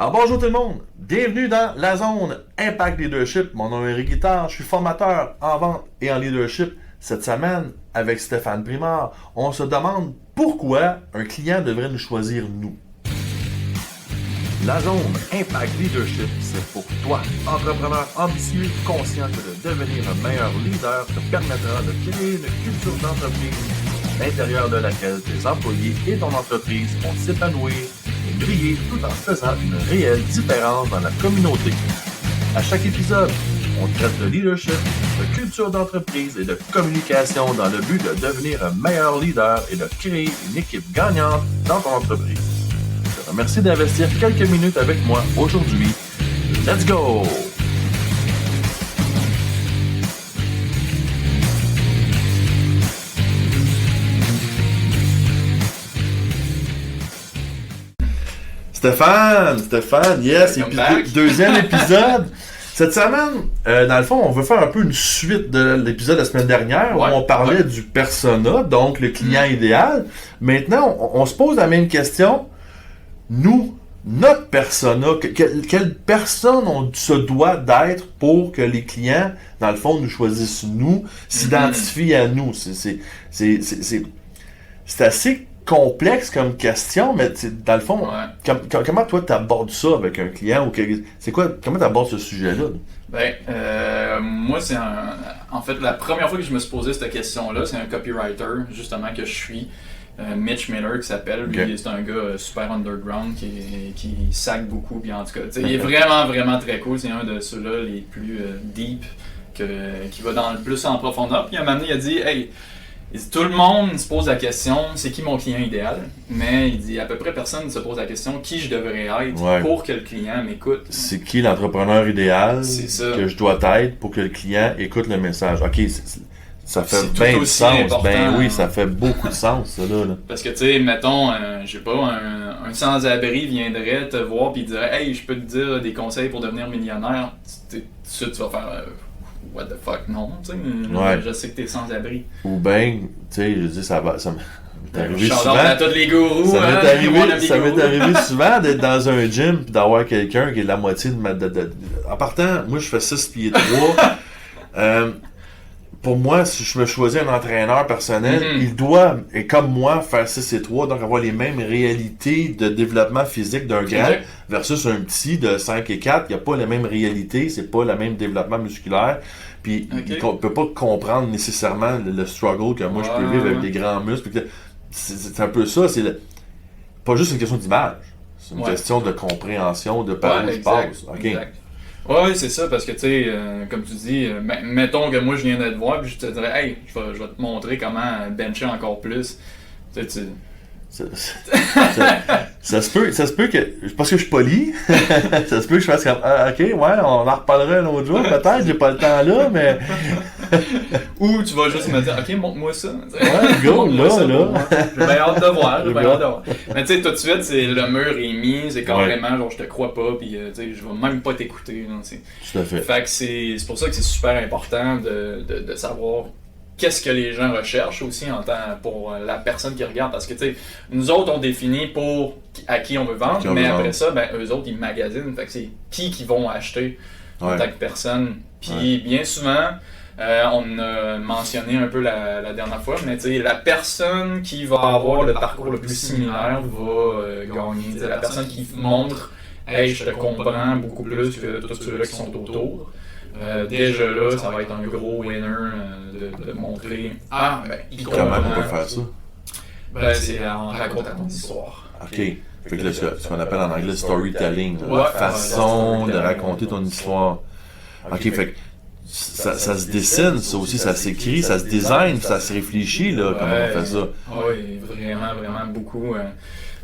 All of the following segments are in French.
Alors bonjour tout le monde, bienvenue dans la zone Impact Leadership. Mon nom est Eric Guittard, je suis formateur en vente et en leadership. Cette semaine, avec Stéphane Primard, on se demande pourquoi un client devrait nous choisir nous. La zone Impact Leadership, c'est pour toi, entrepreneur ambitieux, conscient que de devenir un meilleur leader te permettra de créer une culture d'entreprise à l'intérieur de laquelle tes employés et ton entreprise vont s'épanouir et briller tout en faisant une réelle différence dans la communauté. À chaque épisode, on traite de leadership, de culture d'entreprise et de communication dans le but de devenir un meilleur leader et de créer une équipe gagnante dans ton entreprise. Je te remercie d'investir quelques minutes avec moi aujourd'hui. Let's go! Stéphane, yes, deuxième épisode. Cette semaine, dans le fond, on veut faire un peu une suite de l'épisode de la semaine dernière où on parlait du persona, donc le client idéal. Maintenant, on se pose la même question. Nous, notre persona, quelle personne on se doit d'être pour que les clients, dans le fond, nous choisissent nous, s'identifient à nous. C'est assez complexe comme question, mais dans le fond, comment toi t'abordes ça avec un client ou comment t'abordes ce sujet-là? Moi, en fait, la première fois que je me suis posé cette question-là, c'est un copywriter, justement, que je suis, Mitch Miller, qui s'appelle. Lui, c'est un gars super underground qui sac beaucoup, puis en tout cas, il est vraiment, vraiment très cool. C'est un de ceux-là les plus deep, qui va dans le plus en profondeur. Puis à un moment donné, il a dit, hey, tout le monde se pose la question, c'est qui mon client idéal? Mais il dit, à peu près personne ne se pose la question, qui je devrais être pour que le client m'écoute? C'est qui l'entrepreneur idéal que je dois être pour que le client écoute le message? Ok, ça fait bien du sens. Ben oui, ça fait beaucoup de sens, ça là. Parce que, tu sais, mettons, je sais pas, un sans-abri viendrait te voir et dirait, hey, je peux te dire des conseils pour devenir millionnaire. Tu vas faire. What the fuck, non, tu sais, je sais que t'es sans-abri. Ou ben, tu sais, je dis, ça m'est arrivé souvent. À tous les gourous, ça m'est arrivé souvent d'être dans un gym et d'avoir quelqu'un qui est la moitié de ma... En partant, moi je fais 6 pieds 3. Pour moi, si je me choisis un entraîneur personnel, il doit, et comme moi, faire 6 et 3, donc avoir les mêmes réalités de développement physique d'un grand versus un petit de 5 et 4. Il n'y a pas la même réalité, c'est pas le même développement musculaire. Puis il ne peut pas comprendre nécessairement le struggle que moi je peux vivre avec des grands muscles. C'est un peu ça, pas juste une question d'image, c'est une question de compréhension de par où je passe. Exact. Oui, c'est ça, parce que, tu sais, comme tu dis, mettons que moi, je viens de te voir, puis je te dirais, hey, je vais te montrer comment bencher encore plus. Tu sais, ça se peut que, parce que je suis poli, ça se peut que je fasse comme, ok, on en reparlera un autre jour, peut-être, j'ai pas le temps là, mais... Ou tu vas juste me dire, ok, montre-moi ça. Go, là. J'ai bien hâte de voir, Mais tu sais, tout de suite, c'est le mur est mis, c'est carrément, genre, je te crois pas, puis tu sais, je vais même pas t'écouter. Tout à fait. Fait que c'est pour ça que c'est super important de savoir qu'est-ce que les gens recherchent aussi pour la personne qui regarde. Parce que, tu sais, nous autres, on définit à qui on veut vendre, mais après ça, eux autres, ils magasinent. Fait que c'est qui vont acheter en tant que personne. Puis, bien souvent, on a mentionné un peu la dernière fois, mais tu sais, la personne qui va avoir le parcours le plus similaire va gagner. T'sais, la personne qui montre « Hey, je te comprends beaucoup plus que tous ceux-là qui sont autour ». Déjà là, ça va être un gros winner de montrer il comprend. Comment on peut faire ça? C'est en racontant ton histoire. Ok. Fait que ce qu'on appelle en anglais storytelling, la façon de raconter ton histoire. Ok, fait que ça se dessine, ça aussi, ça s'écrit, ça se design, ça se réfléchit, là, comment on fait ça. Oui, vraiment, vraiment beaucoup.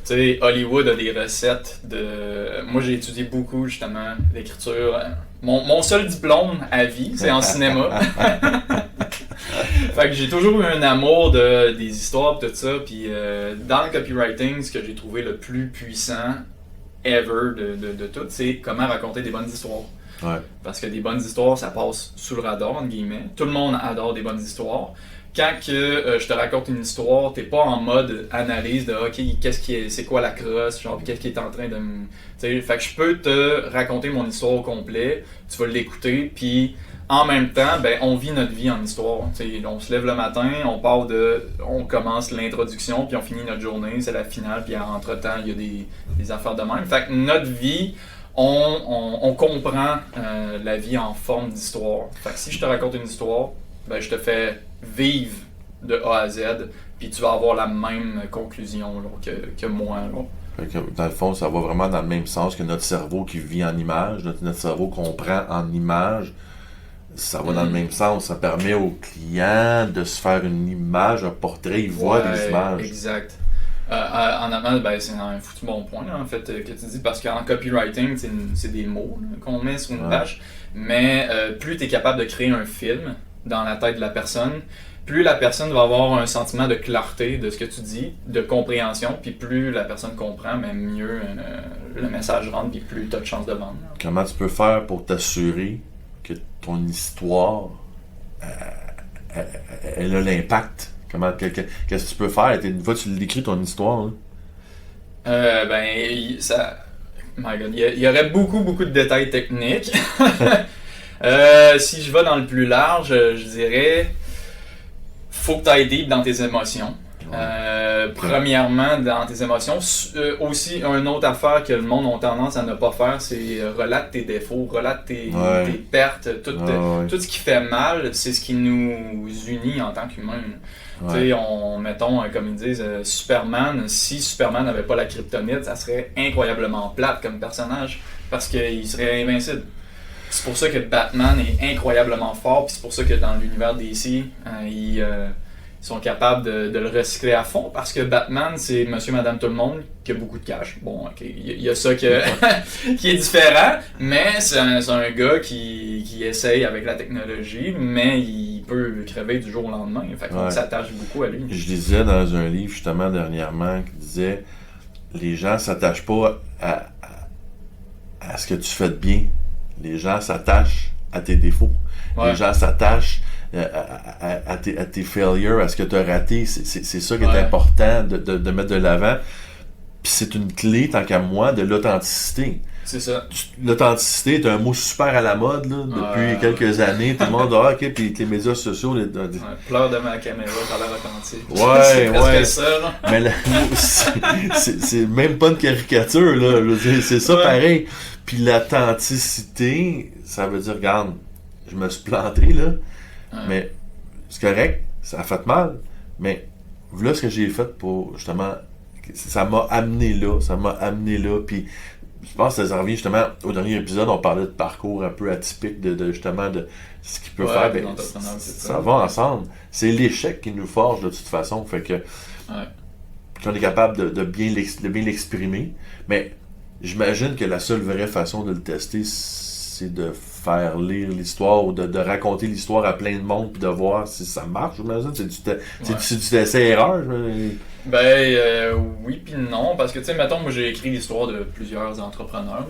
Tu sais, Hollywood a des recettes de... Moi, j'ai étudié beaucoup, justement, l'écriture. Mon seul diplôme à vie, c'est en cinéma. Fait que j'ai toujours eu un amour des histoires et tout ça. Puis dans le copywriting, ce que j'ai trouvé le plus puissant ever de tout, c'est comment raconter des bonnes histoires. Parce que des bonnes histoires, ça passe sous le radar, entre guillemets. Tout le monde adore des bonnes histoires. quand que je te raconte une histoire, t'es pas en mode analyse de ok, c'est quoi la crosse, genre qu'est-ce qui est en train de me. Fait que je peux te raconter mon histoire au complet, tu vas l'écouter, puis en même temps, ben on vit notre vie en histoire. T'sais, on se lève le matin, on commence l'introduction, puis on finit notre journée, c'est la finale, puis entre-temps, il y a des affaires de même. Fait que notre vie, on comprend la vie en forme d'histoire. Fait que si je te raconte une histoire, ben je te fais vivre de A à Z, puis tu vas avoir la même conclusion là, que moi. Là. Fait que, dans le fond, ça va vraiment dans le même sens que notre cerveau qui vit en images, notre cerveau comprend en images, ça va dans le même sens. Ça permet au client de se faire une image, un portrait, il voit des images. Exact. En amont, ben, c'est un foutu bon point là, en fait que tu dis, parce qu'en copywriting, c'est des mots là, qu'on met sur une page, mais plus tu es capable de créer un film dans la tête de la personne, plus la personne va avoir un sentiment de clarté de ce que tu dis, de compréhension, puis plus la personne comprend, mais mieux le message rentre, puis plus tu as de chances de vendre. Comment tu peux faire pour t'assurer que ton histoire elle a l'impact? Qu'est-ce que tu peux faire? Une fois que tu l'écris ton histoire, my God, il y aurait beaucoup de détails techniques. Si je vais dans le plus large, je dirais faut que tu ailles deep dans tes émotions. Premièrement, dans tes émotions. Aussi, une autre affaire que le monde a tendance à ne pas faire, c'est relate tes défauts, relate tes pertes, tout ce qui fait mal, c'est ce qui nous unit en tant qu'humains. Tu sais, mettons, comme ils disent, Superman, si Superman n'avait pas la kryptonite, ça serait incroyablement plate comme personnage, parce qu'il serait invincible. C'est pour ça que Batman est incroyablement fort, puis c'est pour ça que dans l'univers DC, ils sont capables de le recycler à fond, parce que Batman, c'est monsieur, madame, tout le monde qui a beaucoup de cash. Bon, ok, il y a ça qui est différent, mais c'est un gars qui essaye avec la technologie, mais il peut crever du jour au lendemain. Fait qu'on s'attache beaucoup à lui. Je lisais dans un livre, justement, dernièrement, qui disait les gens s'attachent pas à ce que tu fais de bien. Les gens s'attachent à tes défauts. Les gens s'attachent à tes failures, à ce que tu as raté. C'est ça qui est important de mettre de l'avant. Puis c'est une clé, tant qu'à moi, de l'authenticité. C'est ça. L'authenticité est un mot super à la mode là, depuis quelques années. Tout le monde dit ok, puis les médias sociaux. Pleure de ma caméra, t'as l'air authentique. C'est ça, là. Mais c'est même pas une caricature, là. C'est ça pareil. Puis l'authenticité, ça veut dire, regarde, je me suis planté, là. Mais c'est correct, ça a fait mal. Mais voilà ce que j'ai fait pour, justement, ça m'a amené là. Puis je pense que ça revient justement au dernier épisode, on parlait de parcours un peu atypique de justement de ce qu'il peut faire. Ben, ça va ensemble. C'est l'échec qui nous forge de toute façon. Fait que on est capable de bien l'exprimer. Mais j'imagine que la seule vraie façon de le tester, c'est de faire lire l'histoire ou de raconter l'histoire à plein de monde puis de voir si ça marche, j'imagine. C'est du essai-erreur. Oui puis non, parce que tu sais, mettons, moi j'ai écrit l'histoire de plusieurs entrepreneurs.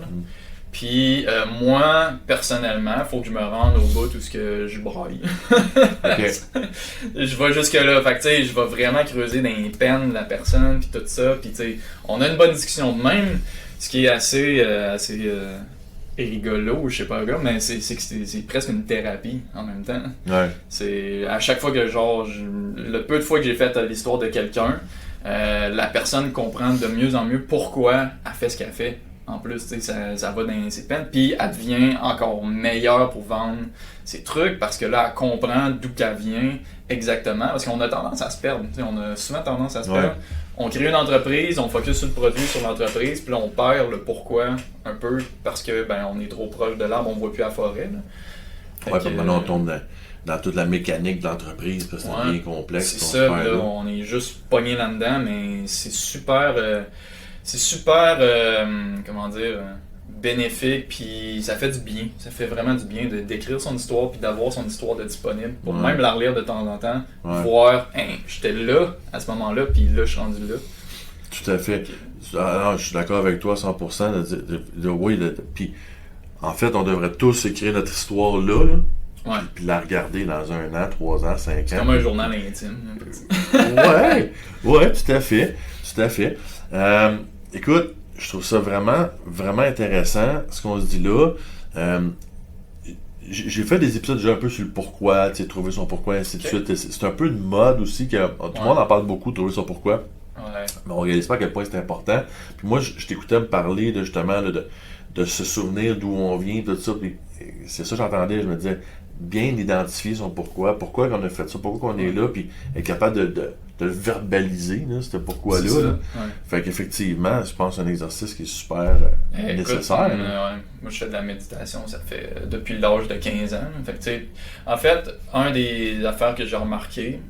Puis moi, personnellement, il faut que je me rende au bout où je braille. Je vais jusque là. Fait que tu sais, je vais vraiment creuser dans les peines de la personne puis tout ça. Puis tu sais, on a une bonne discussion de même, ce qui est assez rigolo, je sais pas, mais c'est presque une thérapie en même temps. C'est à chaque fois que le peu de fois que j'ai fait l'histoire de quelqu'un, la personne comprend de mieux en mieux pourquoi elle fait ce qu'elle fait. En plus, ça va dans ses peines, puis elle devient encore meilleure pour vendre ses trucs, parce que là, elle comprend d'où qu'elle vient exactement, parce qu'on a tendance à se perdre. On a souvent tendance à se perdre. On crée une entreprise, on focus sur le produit, sur l'entreprise, puis là, on perd le pourquoi un peu, parce que on est trop proche de l'arbre, on ne voit plus la forêt. Maintenant, on tombe dans toute la mécanique de l'entreprise, parce que c'est bien complexe. C'est ça, là, on est juste pogné là-dedans, mais c'est super... comment dire, bénéfique, puis ça fait du bien. Ça fait vraiment du bien d'écrire son histoire, puis d'avoir son histoire de disponible, pour même la relire de temps en temps, voir, j'étais là à ce moment-là, puis là, je suis rendu là. Tout à fait. Je suis d'accord avec toi 100%. Oui, puis en fait, on devrait tous écrire notre histoire là. puis la regarder dans 1 an, 3 ans, 5 ans. C'est comme un journal intime. Ouais, tout à fait. Écoute, je trouve ça vraiment, vraiment intéressant, ce qu'on se dit là. J'ai fait des épisodes déjà un peu sur le pourquoi, tu sais, trouver son pourquoi, ainsi de suite. C'est un peu une mode aussi, que tout le monde en parle beaucoup, trouver son pourquoi. Ouais. Mais on réalise pas à quel point c'est important. Puis moi, je t'écoutais me parler de, justement de se souvenir d'où on vient, tout ça. Puis c'est ça que j'entendais, je me disais, bien identifier son pourquoi qu'on a fait ça, pourquoi qu'on est là, puis être capable de le verbaliser, là, ce pourquoi-là. C'est ça, là. ouais. Fait qu'effectivement, je pense que c'est un exercice qui est super nécessaire. Écoute, moi, je fais de la méditation, ça fait depuis l'âge de 15 ans. Fait que, tu sais, en fait, un des affaires que j'ai remarqué,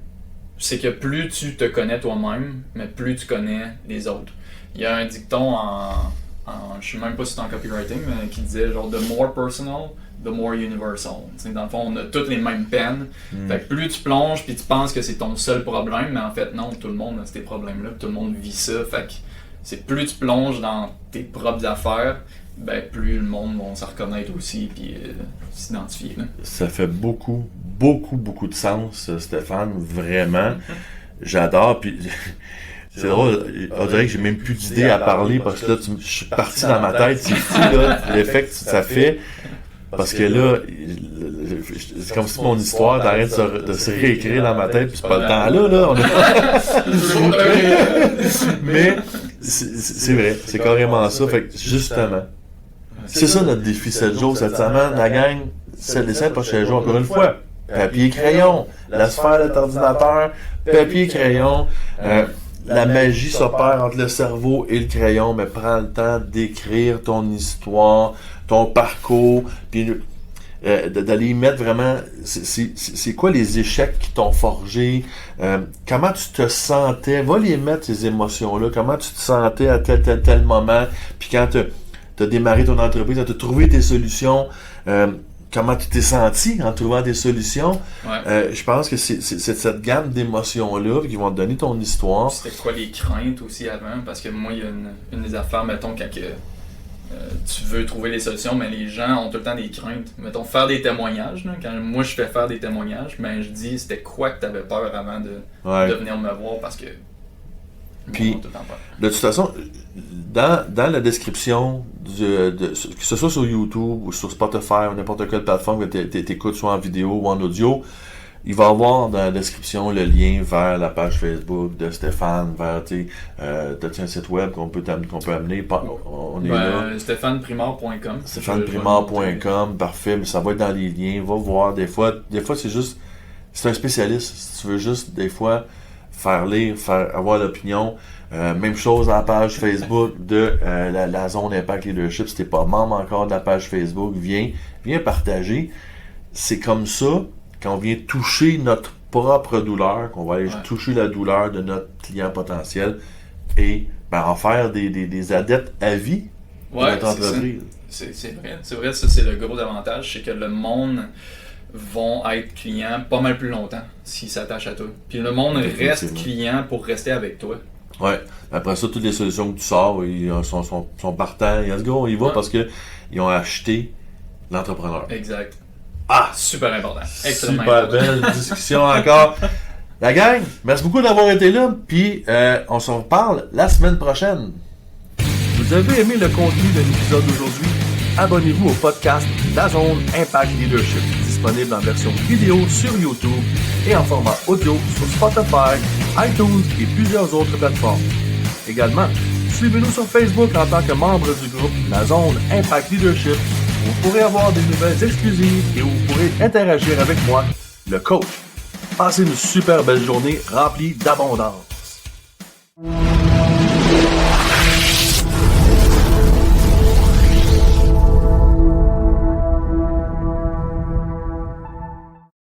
c'est que plus tu te connais toi-même, mais plus tu connais les autres. Il y a un dicton je sais même pas si c'est en copywriting, mais qui disait genre « the more personal, the more universal ». Dans le fond, on a toutes les mêmes peines. Fait que plus tu plonges puis tu penses que c'est ton seul problème, mais en fait non, tout le monde a ces problèmes-là, tout le monde vit ça. Fait que c'est plus tu plonges dans tes propres affaires, ben plus le monde va se reconnaître aussi puis s'identifier. Là. Ça fait beaucoup de sens, Stéphane, vraiment. J'adore, puis c'est drôle, on dirait que j'ai même plus d'idées à parler parce que là, je suis parti dans ma tête, c'est fou, là, l'effet que ça fait. Parce que là, c'est comme si mon histoire t'arrête de se réécrire dans ma tête, puis c'est pas le temps là, Mais c'est vrai, c'est carrément ça. Fait que justement, c'est ça notre défi 7 jours cette semaine, la gang, c'est les 7 prochains jours, encore une fois. Papier et crayon, la sphère de ton ordinateur, papier et crayon. La magie s'opère entre le cerveau et le crayon, mais prends le temps d'écrire ton histoire, ton parcours, puis d'aller y mettre vraiment, c'est quoi les échecs qui t'ont forgé, comment tu te sentais, va les mettre ces émotions-là, comment tu te sentais à tel moment, puis quand tu as démarré ton entreprise, tu as trouvé tes solutions, comment tu t'es senti en trouvant des solutions. Ouais. Je pense que c'est cette gamme d'émotions-là qui vont te donner ton histoire. C'était quoi les craintes aussi avant? Parce que moi, il y a une des affaires, mettons, quand tu veux trouver les solutions, mais les gens ont tout le temps des craintes. Mettons, faire des témoignages. Là, quand moi, je fais faire des témoignages, ben, je dis, c'était quoi que tu avais peur avant de venir me voir? Parce que... Puis, de toute façon, dans la description, que ce soit sur YouTube ou sur Spotify ou n'importe quelle plateforme que tu écoutes, soit en vidéo ou en audio, il va y avoir dans la description le lien vers la page Facebook de Stéphane, vers un site web qu'on peut amener. On est là. stéphaneprimard.com. stéphaneprimard.com, parfait, mais ça va être dans les liens. Va voir. Des fois c'est juste. C'est un spécialiste. Si tu veux juste, des fois, avoir l'opinion. Même chose à la page Facebook de la zone Impact Leadership. Si t'es pas membre encore de la page Facebook, viens partager. C'est comme ça qu'on vient toucher notre propre douleur, qu'on va aller toucher la douleur de notre client potentiel et en faire des adeptes à vie de notre entreprise. C'est vrai, ça c'est le gros avantage, c'est que le monde vont être clients pas mal plus longtemps s'ils s'attachent à toi. Puis le monde reste client pour rester avec toi. Ouais. Après ça, toutes les solutions que tu sors, ils sont partants. Let's go, on y va parce qu'ils ont acheté l'entrepreneur. Exact. Ah! Super important. Extrêmement super important. Belle discussion encore. La gang, merci beaucoup d'avoir été là. Puis on se reparle la semaine prochaine. Vous avez aimé le contenu de l'épisode d'aujourd'hui? Abonnez-vous au podcast La Zone Impact Leadership, disponible en version vidéo sur YouTube et en format audio sur Spotify, iTunes et plusieurs autres plateformes. Également, suivez-nous sur Facebook en tant que membre du groupe La Zone Impact Leadership. Vous pourrez avoir des nouvelles exclusives et vous pourrez interagir avec moi, le coach. Passez une super belle journée remplie d'abondance.